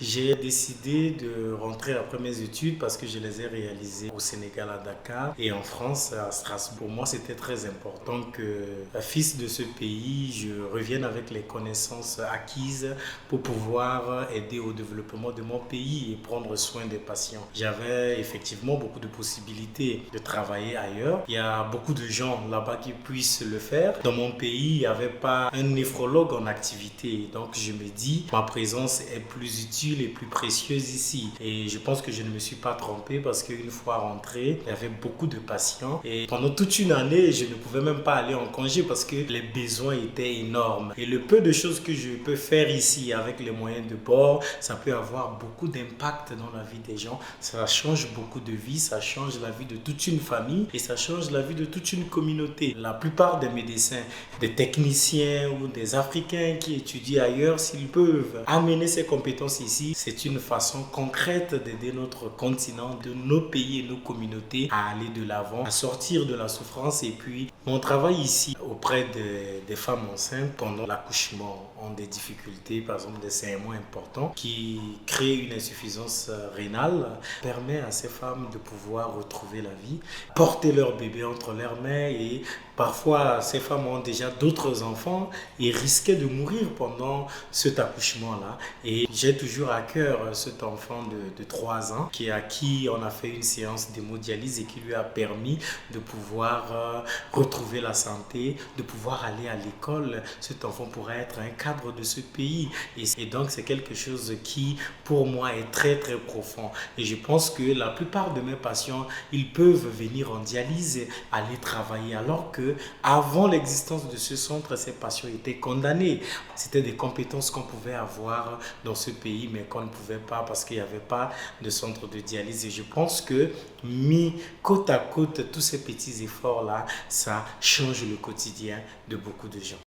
J'ai décidé de rentrer après mes études parce que je les ai réalisées au Sénégal à Dakar et en France à Strasbourg. Pour moi, c'était très important que, fils de ce pays, je revienne avec les connaissances acquises pour pouvoir aider au développement de mon pays et prendre soin des patients. J'avais effectivement beaucoup de possibilités de travailler ailleurs. Il y a beaucoup de gens là-bas qui puissent le faire. Dans mon pays, il n'y avait pas un néphrologue en activité. Donc, je me dis, ma présence est plus utile et plus précieuse ici. Et je pense que je ne me suis pas trompé parce qu'une fois rentré, il y avait beaucoup de patients. Et pendant toute une année, je ne pouvais même pas aller en congé parce que les besoins étaient énormes. Et le peu de choses que je peux faire ici avec les moyens de bord, ça peut avoir beaucoup d'impact dans la vie des gens. Ça change beaucoup de vies, ça change la vie de toute une famille et ça change la vie de toute une communauté. La plupart des médecins, des techniciens ou des Africains qui étudient ailleurs, s'ils peuvent amener ces compétences ici, c'est une façon concrète d'aider notre continent, de nos pays et nos communautés à aller de l'avant, à sortir de la souffrance. Et puis, mon travail ici auprès des femmes enceintes pendant l'accouchement ont des difficultés, par exemple des saignements importants qui créent une insuffisance rénale, permet à ces femmes de pouvoir retrouver la vie, porter leur bébé entre leurs mains et parfois ces femmes ont déjà d'autres enfants et risquaient de mourir pendant cet accouchement-là. Et j'ai toujours à cœur cet enfant de 3 ans à qui on a fait une séance d'hémodialyse et qui lui a permis de pouvoir retrouver la santé, de pouvoir aller à l'école. Cet enfant pourrait être un cadre de ce pays. Et donc c'est quelque chose qui pour moi est très très profond. Et je pense que la plupart de mes patients, ils peuvent venir en dialyse, aller travailler alors que avant l'existence de ce centre, ces patients étaient condamnés. C'était des compétences qu'on pouvait avoir dans ce pays, mais qu'on ne pouvait pas parce qu'il n'y avait pas de centre de dialyse. Et je pense que mis côte à côte, tous ces petits efforts-là, ça change le quotidien de beaucoup de gens.